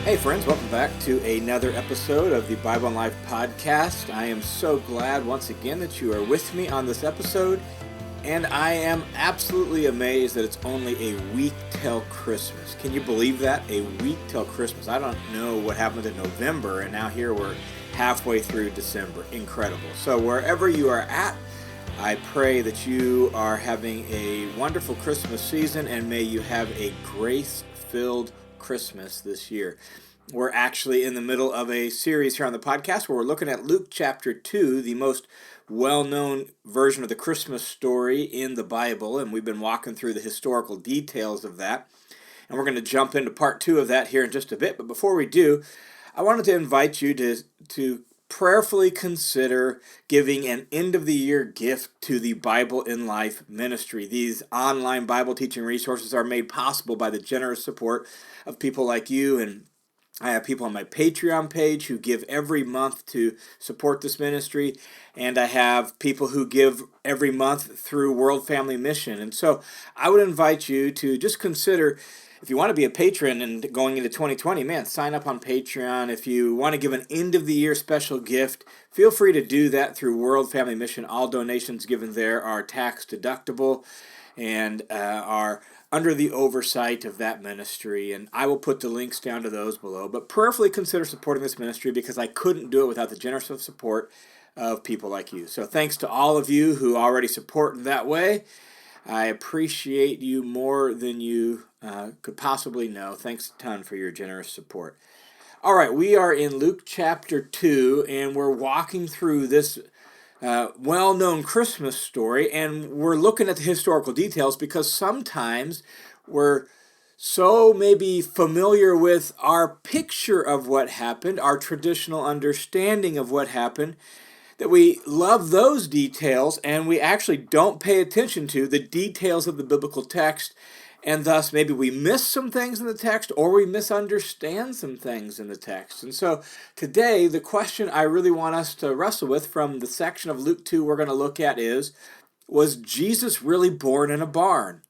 Hey friends, welcome back to another episode of the Bible and Life podcast. I am so glad once again that you are with me on this episode, and I am absolutely amazed that it's only a week till Christmas. Can you believe that? A week till Christmas. I don't know what happened in November, and now here we're halfway through December. Incredible. So wherever you are at, I pray that you are having a wonderful Christmas season, and may you have a grace-filled Christmas this year. We're actually in the middle of a series here on the podcast where we're looking at Luke chapter 2, the most well-known version of the Christmas story in the Bible, and we've been walking through the historical details of that. And we're going to jump into part 2 of that here in just a bit. But before we do, I wanted to invite you to prayerfully consider giving an end-of-the-year gift to the Bible in Life ministry. These online Bible teaching resources are made possible by the generous support of people like you, and I have people on my Patreon page who give every month to support this ministry, and I have people who give every month through World Family Mission. And so I would invite you to just consider, if you want to be a patron and going into 2020, sign up on Patreon. If you want to give an end-of-the-year special gift, feel free to do that through World Family Mission. All donations given there are tax deductible and are under the oversight of that ministry, and I will put the links down to those below. But prayerfully consider supporting this ministry, because I couldn't do it without the generous support of people like you. So thanks to all of you who already support in that way. I appreciate you more than you could possibly know. Thanks a ton for your generous support. All right, we are in Luke chapter 2, and we're walking through this well-known Christmas story, and we're looking at the historical details because sometimes we're so maybe familiar with our picture of what happened, our traditional understanding of what happened, that we love those details and we actually don't pay attention to the details of the biblical text, and thus maybe we miss some things in the text or we misunderstand some things in the text. And so today, the question I really want us to wrestle with from the section of Luke 2 we're going to look at is, was Jesus really born in a barn?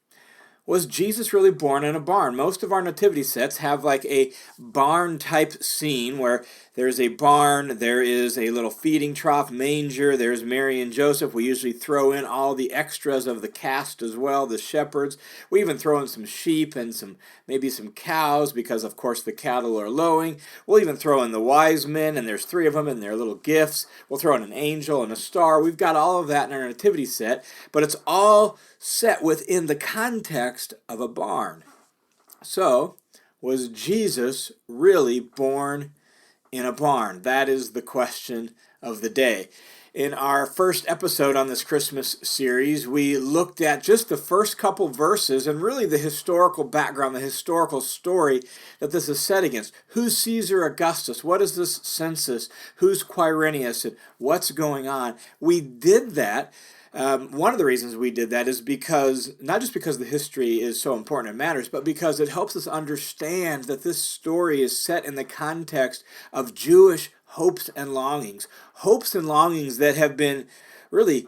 Was Jesus really born in a barn? Most of our nativity sets have like a barn-type scene where there's a barn, there is a little feeding trough, manger, there's Mary and Joseph. We usually throw in all the extras of the cast as well, the shepherds. We even throw in some sheep and maybe some cows, because of course the cattle are lowing. We'll even throw in the wisemen, and there's 3 of them and their little gifts. We'll throw in an angel and a star. We've got all of that in our nativity set, but it's all set within the context of a barn. So, was Jesus really born in a barn? That is the question of the day. In our first episode on this Christmas series, we looked at just the first couple verses and really the historical background, the historical story that this is set against. Who's Caesar Augustus? What is this census? Who's Quirinius? And what's going on? We did that. One of the reasons we did that is because, not just because the history is so important and matters, but because it helps us understand that this story is set in the context of Jewish hopes and longings that have been really,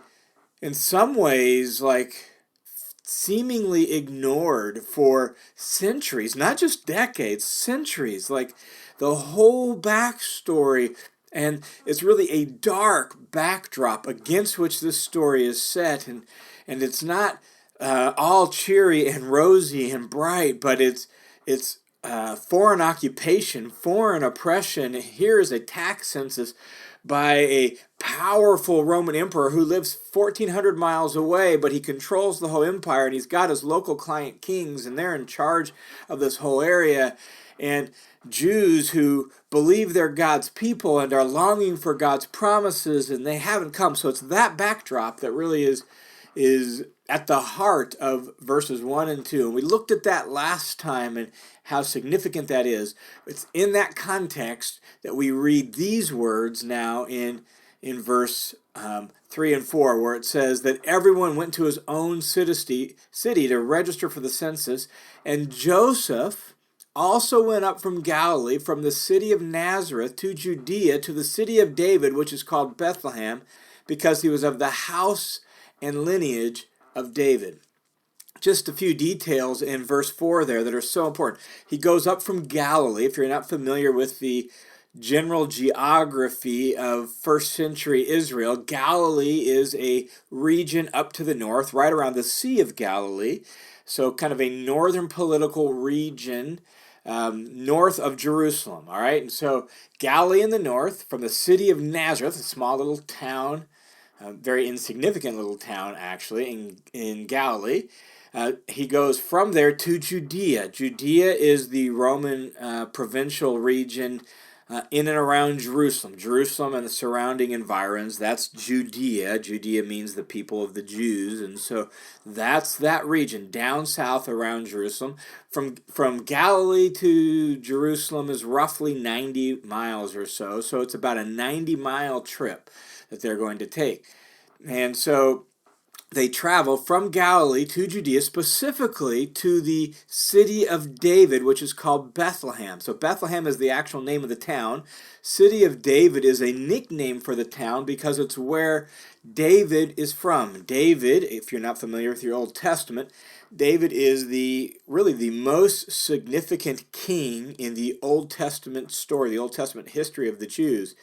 in some ways, like seemingly ignored for centuries, not just decades, centuries, like the whole backstory. And it's really a dark backdrop against which this story is set. And it's not all cheery and rosy and bright, but it's foreign occupation, foreign oppression. Here is a tax census by a powerful Roman emperor who lives 1,400 miles away, but he controls the whole empire, and he's got his local client kings, and they're in charge of this whole area. And Jews who believe they're God's people and are longing for God's promises, and they haven't come. So it's that backdrop that really is at the heart of verses 1 and 2. And we looked at that last time and how significant that is. It's in that context that we read these words now in verse 3 and 4, where it says that everyone went to his own city to register for the census, and Joseph also went up from Galilee, from the city of Nazareth to Judea, to the city of David, which is called Bethlehem, because he was of the house and lineage of David. just a few details in verse 4 there that are so important. He goes up from Galilee. If you're not familiar with the general geography of first century Israel, Galilee is a region up to the north, right around the Sea of Galilee. So kind of a northern political region north of Jerusalem. All right, and so Galilee in the north, from the city of Nazareth, a small little town, very insignificant little town actually in Galilee. He goes from there to Judea. Judea is the Roman provincial region in and around Jerusalem. Jerusalem and the surrounding environs, that's Judea. Judea means the people of the Jews, and so that's that region down south around Jerusalem. From Galilee to Jerusalem is roughly 90 miles or so, so it's about a 90-mile trip that they're going to take. And so they travel from Galilee to Judea, specifically to the city of David, which is called Bethlehem. So Bethlehem is the actual name of the town. City of David is a nickname for the town because it's where David is from. David, if you're not familiar with your Old Testament, David is really the most significant king in the Old Testament story, the Old Testament history of the Jews.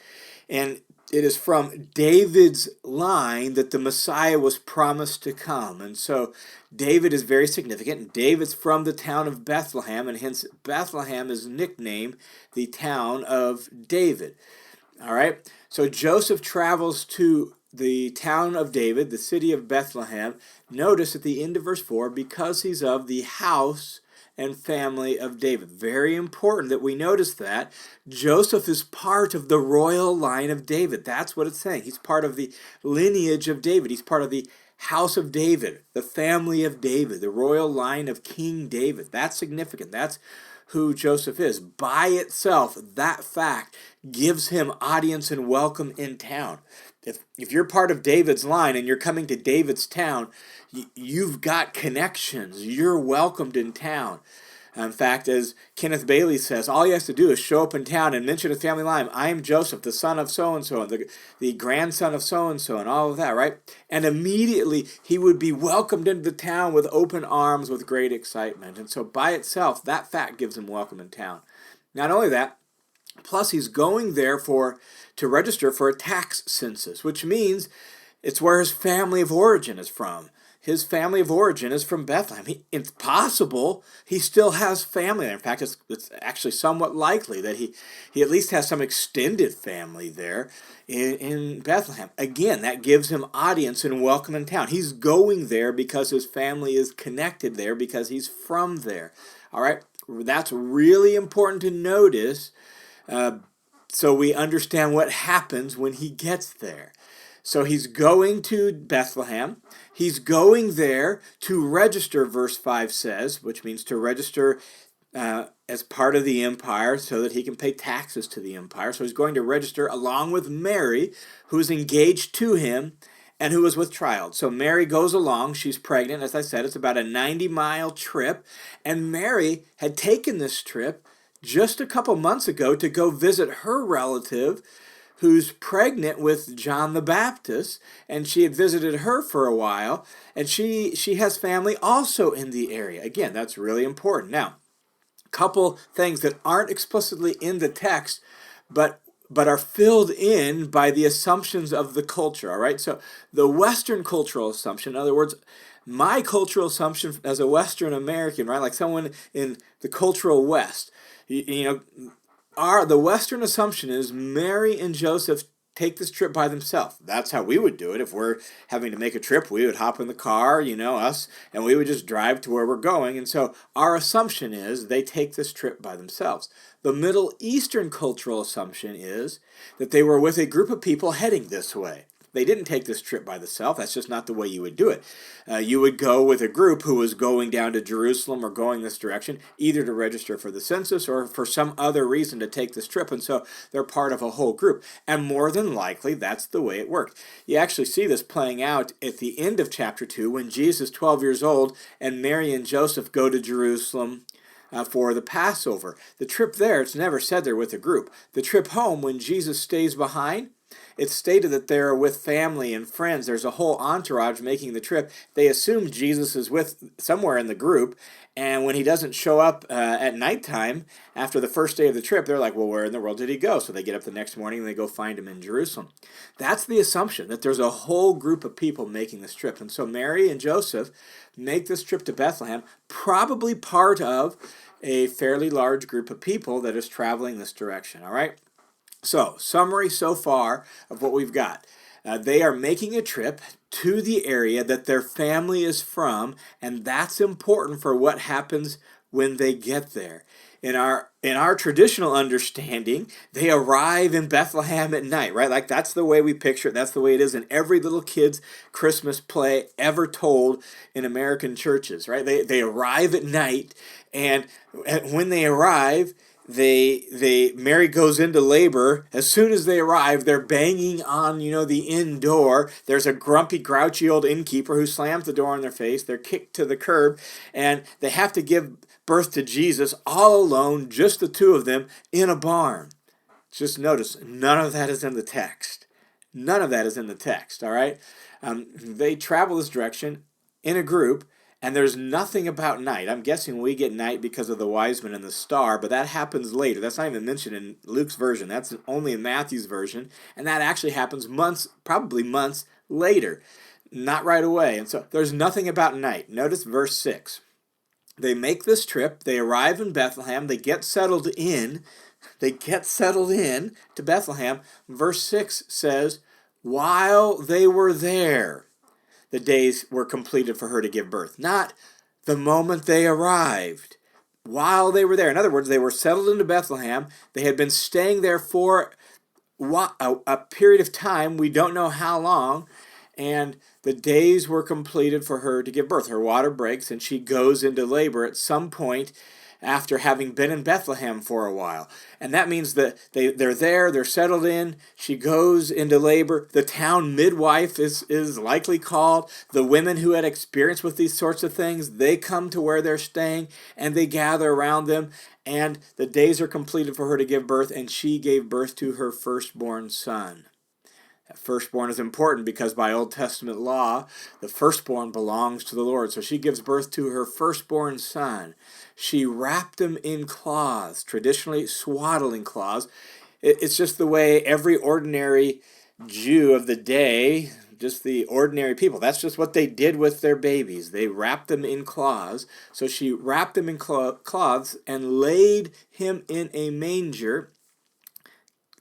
And it is from David's line that the Messiah was promised to come. And so David is very significant. David's from the town of Bethlehem, and hence Bethlehem is nicknamed the town of David. All right? So Joseph travels to the town of David, the city of Bethlehem. Notice at the end of verse 4, because he's of the house and family of David. Very important that we notice that. Joseph is part of the royal line of David. That's what it's saying. He's part of the lineage of David. He's part of the house of David, the family of David, the royal line of King David. That's significant. That's who Joseph is. By itself, that fact gives him audience and welcome in town. If you're part of David's line and you're coming to David's town, you've got connections. You're welcomed in town. In fact, as Kenneth Bailey says, all he has to do is show up in town and mention his family line. I am Joseph, the son of so-and-so, and the grandson of so-and-so, and all of that, right? And immediately he would be welcomed into the town with open arms, with great excitement. And so by itself, that fact gives him welcome in town. Not only that, plus he's going there to register for a tax census, which means it's where his family of origin is from. His family of origin is from Bethlehem. It's possible he still has family there. In fact, it's actually somewhat likely that he at least has some extended family there in Bethlehem. Again, that gives him audience and welcome in town. He's going there because his family is connected there, because he's from there. All right? That's really important to notice so we understand what happens when he gets there. So he's going to Bethlehem. He's going there to register, verse 5 says, which means to register as part of the empire so that he can pay taxes to the empire. So he's going to register along with Mary, who's engaged to him and who is with child. So Mary goes along. She's pregnant. As I said, it's about a 90-mile trip. And Mary had taken this trip just a couple months ago to go visit her relative who's pregnant with John the Baptist, and she had visited her for a while, and she has family also in the area. Again, that's really important. Now, a couple things that aren't explicitly in the text, but are filled in by the assumptions of the culture, all right? So the Western cultural assumption, in other words, my cultural assumption as a Western American, right, like someone in the cultural West, the Western assumption is Mary and Joseph take this trip by themselves. That's how we would do it. If we're having to make a trip, we would hop in the car, us, and we would just drive to where we're going. And so our assumption is they take this trip by themselves. The Middle Eastern cultural assumption is that they were with a group of people heading this way. They didn't take this trip by themselves. That's just not the way you would do it. You would go with a group who was going down to Jerusalem or going this direction, either to register for the census or for some other reason to take this trip. And so they're part of a whole group. And more than likely, that's the way it worked. You actually see this playing out at the end of chapter 2 when Jesus is 12 years old and Mary and Joseph go to Jerusalem for the Passover. The trip there, it's never said they're with a group. The trip home, when Jesus stays behind, It's stated that they're with family and friends. There's a whole entourage making the trip. They assume Jesus is with somewhere in the group, and when he doesn't show up at nighttime after the first day of the trip, they're like, well, where in the world did he go? So they get up the next morning and they go find him in Jerusalem. That's the assumption, that there's a whole group of people making this trip. And so Mary and Joseph make this trip to Bethlehem, probably part of a fairly large group of people that is traveling this direction, all right? So, summary so far of what we've got. They are making a trip to the area that their family is from, and that's important for what happens when they get there. In our traditional understanding, they arrive in Bethlehem at night, right? Like that's the way we picture it. That's the way it is in every little kid's Christmas play ever told in American churches, right? They arrive at night, and when they arrive, Mary goes into labor. As soon as they arrive, they're banging on, the inn door. There's a grumpy, grouchy old innkeeper who slams the door in their face. They're kicked to the curb, and they have to give birth to Jesus all alone, just the two of them, in a barn. Just notice, none of that is in the text. None of that is in the text, all right? They travel this direction in a group, and there's nothing about night. I'm guessing we get night because of the wisemen and the star, but that happens later. That's not even mentioned in Luke's version. That's only in Matthew's version, and that actually happens probably months later, not right away. And so there's nothing about night. Notice verse 6. They make this trip. They arrive in Bethlehem. They get settled in. To Bethlehem. Verse 6 says, while they were there, the days were completed for her to give birth. Not the moment they arrived. While they were there. In other words, they were settled into Bethlehem. They had been staying there for a period of time. We don't know how long. And the days were completed for her to give birth. Her water breaks and she goes into labor at some point after having been in Bethlehem for a while. And that means that they're there, they're settled in, she goes into labor. The town midwife is likely called. The women who had experience with these sorts of things, they come to where they're staying and they gather around them. And the days are completed for her to give birth, and she gave birth to her firstborn son. Firstborn is important because by Old Testament law, the firstborn belongs to the Lord. So she gives birth to her firstborn son. She wrapped him in cloths, traditionally swaddling cloths. It's just the way every ordinary Jew of the day, just the ordinary people, that's just what they did with their babies. They wrapped them in cloths. So she wrapped him in cloths and laid him in a manger.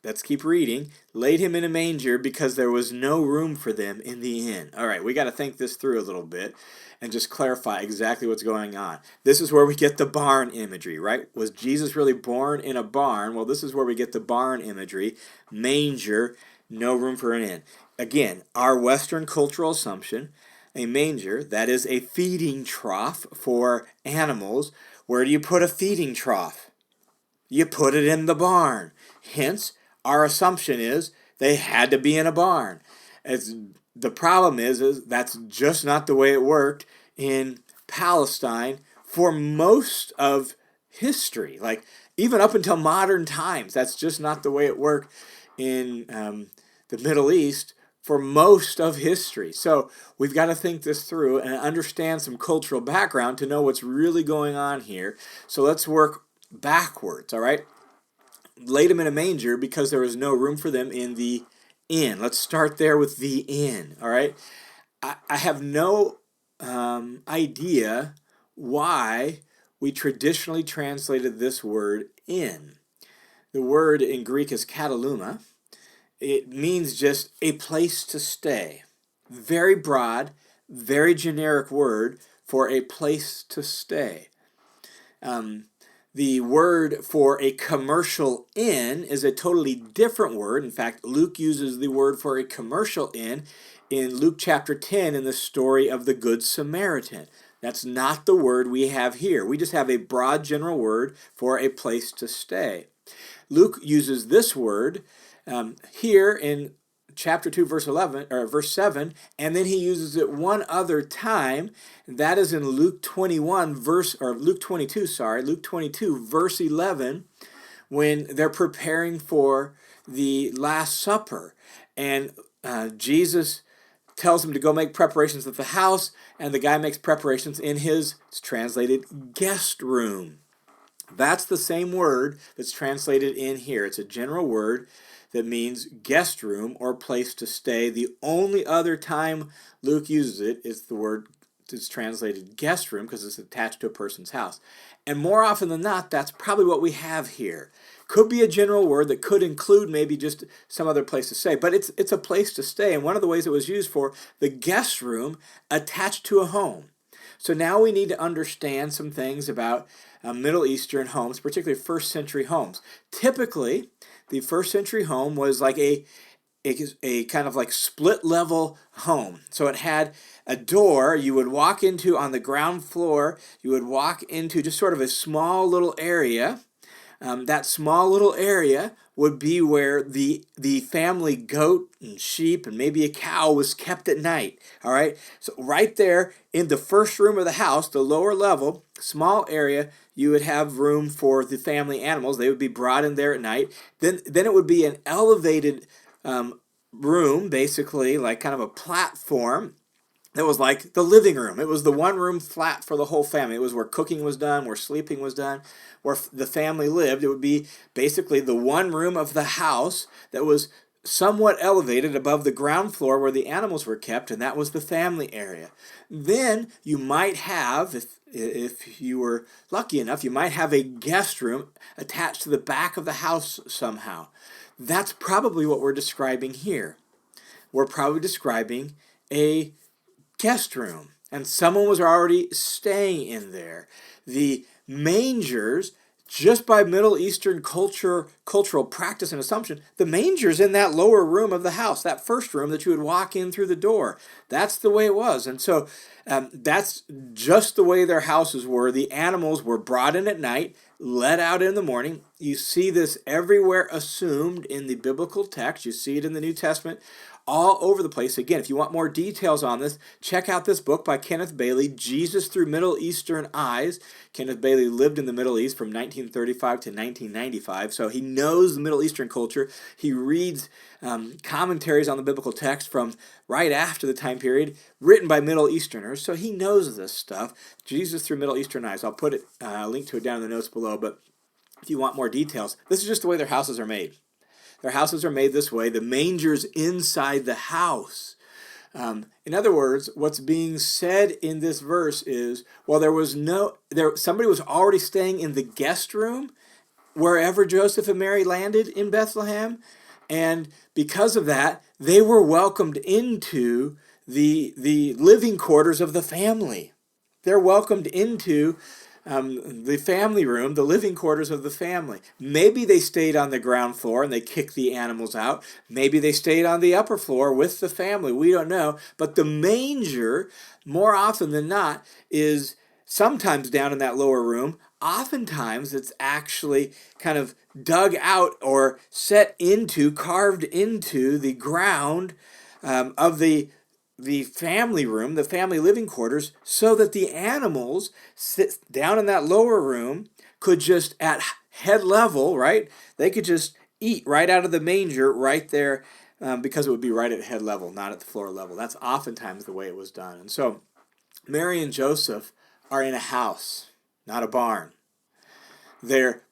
Let's keep reading. Laid him in a manger because there was no room for them in the inn. All right, we got to think this through a little bit and just clarify exactly what's going on. This is where we get the barn imagery, right? Was Jesus really born in a barn? Well, this is where we get the barn imagery. Manger, no room for an inn. Again, our Western cultural assumption, a manger, that is a feeding trough for animals. Where do you put a feeding trough? You put it in the barn. Hence, our assumption is they had to be in a barn. The problem is that's just not the way it worked in Palestine for most of history. Like, even up until modern times, that's just not the way it worked in the Middle East for most of history. So we've got to think this through and understand some cultural background to know what's really going on here. So let's work backwards, all right? Laid him in a manger because there was no room for them in the inn. Let's start there with the inn, all right? I have no idea why we traditionally translated this word inn. The word in Greek is kataluma. It means just a place to stay. Very broad, very generic word for a place to stay. The word for a commercial inn is a totally different word. In fact, Luke uses the word for a commercial inn in Luke chapter 10 in the story of the Good Samaritan. That's not the word we have here. We just have a broad general word for a place to stay. Luke uses this word here in chapter 2, verse 7, and then he uses it one other time. That is in Luke 22, verse 11, when they're preparing for the Last Supper. And Jesus tells him to go make preparations at the house, and the guy makes preparations in his, it's translated, guest room. That's the same word that's translated in here. It's a general word that means guest room or place to stay. The only other time Luke uses it is the word that's translated guest room because it's attached to a person's house. And more often than not, that's probably what we have here. Could be a general word that could include maybe just some other place to stay, but it's a place to stay. And one of the ways it was used for the guest room attached to a home. So now we need to understand some things about Middle Eastern homes, particularly first century homes. Typically, the first century home was like a kind of like split level home. So it had a door you would walk into on the ground floor. You would walk into just sort of a small little area. That small little area would be where the family goat and sheep and maybe a cow was kept at night. All right. So right there in the first room of the house, the lower level, small area, you would have room for the family animals. They would be brought in there at night. Then it would be an elevated room, basically like kind of a platform. It was like the living room. It was the one room flat for the whole family. It was where cooking was done, where sleeping was done, where the family lived. It would be basically the one room of the house that was somewhat elevated above the ground floor where the animals were kept, and that was the family area. Then you might have, if you were lucky enough, you might have a guest room attached to the back of the house somehow. That's probably what we're describing here. We're probably describing a guest room, and someone was already staying in there. The mangers, just by Middle Eastern cultural practice and assumption, the manger's in that lower room of the house, that first room that you would walk in through the door. That's the way it was. And so that's just the way their houses were. The animals were brought in at night, let out in the morning. You see this everywhere assumed in the biblical text. You see it in the New Testament all over the place. Again, if you want more details on this, check out this book by Kenneth Bailey, Jesus Through Middle Eastern Eyes. Kenneth Bailey lived in the Middle East from 1935 to 1995, so he knows the Middle Eastern culture. He reads commentaries on the biblical text from right after the time period, written by Middle Easterners, so he knows this stuff. Jesus Through Middle Eastern Eyes. I'll put a link to it down in the notes below, but if you want more details, this is just the way their houses are made. Their houses are made this way. The manger's inside the house. In other words, what's being said in this verse is, well, somebody was already staying in the guest room wherever Joseph and Mary landed in Bethlehem, and because of that, they were welcomed into the living quarters of the family. They're welcomed into the family room, the living quarters of the family. Maybe they stayed on the ground floor and they kicked the animals out. Maybe they stayed on the upper floor with the family. We don't know. But the manger, more often than not, is sometimes down in that lower room. Oftentimes it's actually kind of dug out or carved into the ground of the family room, the family living quarters, so that the animals sit down in that lower room could just at head level, right? They could just eat right out of the manger right there because it would be right at head level, not at the floor level. That's oftentimes the way it was done. And so Mary and Joseph are in a house, not a barn. They're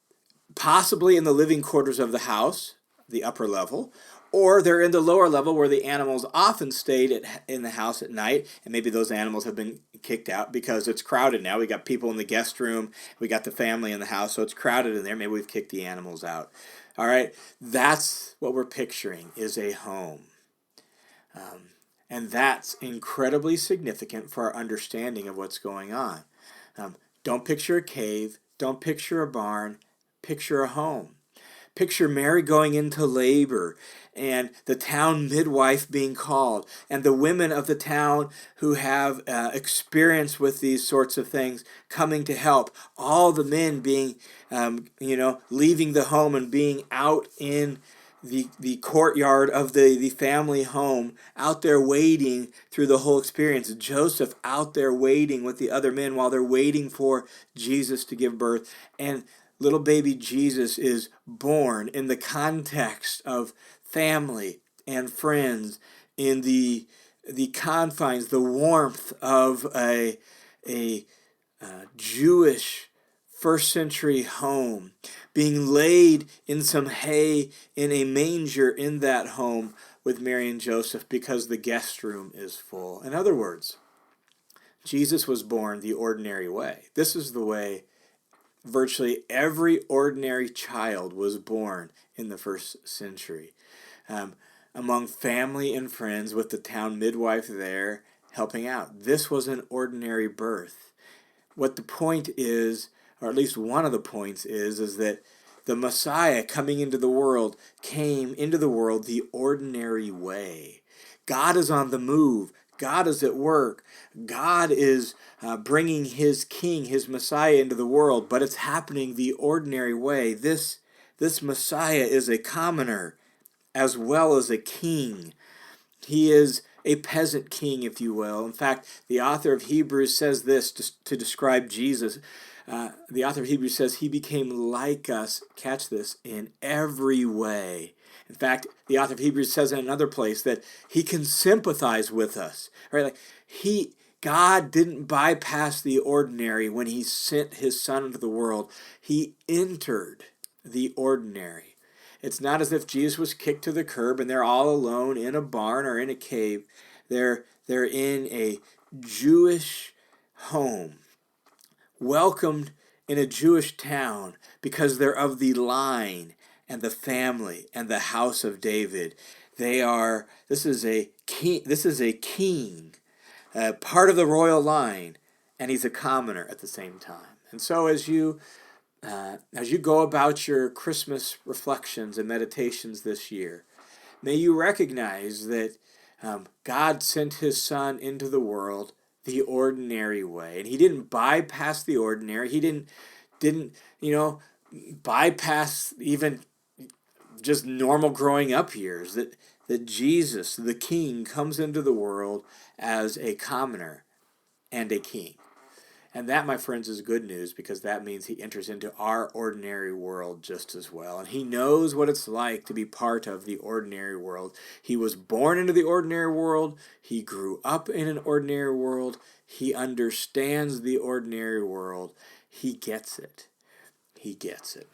possibly in the living quarters of the house, the upper level, or they're in the lower level where the animals often stayed in the house at night, and maybe those animals have been kicked out because it's crowded now. We got people in the guest room, we got the family in the house, so it's crowded in there. Maybe we've kicked the animals out. All right, that's what we're picturing is a home. And that's incredibly significant for our understanding of what's going on. Don't picture a cave, don't picture a barn, picture a home. Picture Mary going into labor and the town midwife being called and the women of the town who have experience with these sorts of things coming to help. All the men being, leaving the home and being out in the courtyard of the family home, out there waiting through the whole experience. Joseph out there waiting with the other men while they're waiting for Jesus to give birth. And little baby Jesus is born in the context of family and friends, in the confines, the warmth of a Jewish first century home, being laid in some hay in a manger in that home with Mary and Joseph because the guest room is full. In other words, Jesus was born the ordinary way. This is the way virtually every ordinary child was born in the first century. Among family and friends, with the town midwife there helping out. This was an ordinary birth. What the point is, or at least one of the points is that the Messiah coming into the world came into the world the ordinary way. God is on the move. God is at work. God is bringing his king, his Messiah into the world, but it's happening the ordinary way. This Messiah is a commoner as well as a king. He is a peasant king, if you will. In fact, the author of Hebrews says this to describe Jesus. The author of Hebrews says he became like us, catch this, in every way. In fact, the author of Hebrews says in another place that he can sympathize with us. Right? Like God didn't bypass the ordinary when he sent his son into the world. He entered the ordinary. It's not as if Jesus was kicked to the curb and they're all alone in a barn or in a cave. They're in a Jewish home, welcomed in a Jewish town because they're of the line and the family and the house of David. This is a king, part of the royal line, and he's a commoner at the same time. And so as you go about your Christmas reflections and meditations this year, may you recognize that God sent his son into the world the ordinary way. And he didn't bypass the ordinary. He didn't bypass even just normal growing up years. That Jesus, the king, comes into the world as a commoner and a king. And that, my friends, is good news, because that means he enters into our ordinary world just as well. And he knows what it's like to be part of the ordinary world. He was born into the ordinary world. He grew up in an ordinary world. He understands the ordinary world. He gets it. He gets it.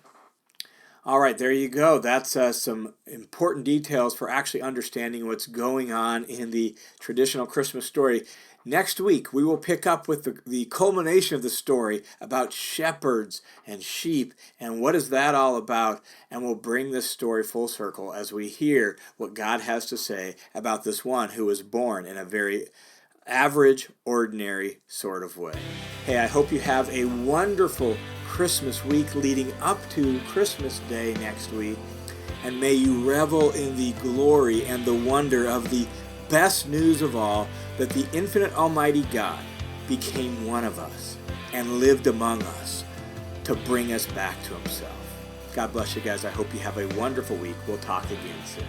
All right, there you go. That's some important details for actually understanding what's going on in the traditional Christmas story. Next week, we will pick up with the culmination of the story about shepherds and sheep, and what is that all about? And we'll bring this story full circle as we hear what God has to say about this one who was born in a very average, ordinary sort of way. Hey, I hope you have a wonderful Christmas week leading up to Christmas Day next week, and may you revel in the glory and the wonder of the best news of all, that the infinite almighty God became one of us and lived among us to bring us back to himself. God bless you guys. I hope you have a wonderful week. We'll talk again soon.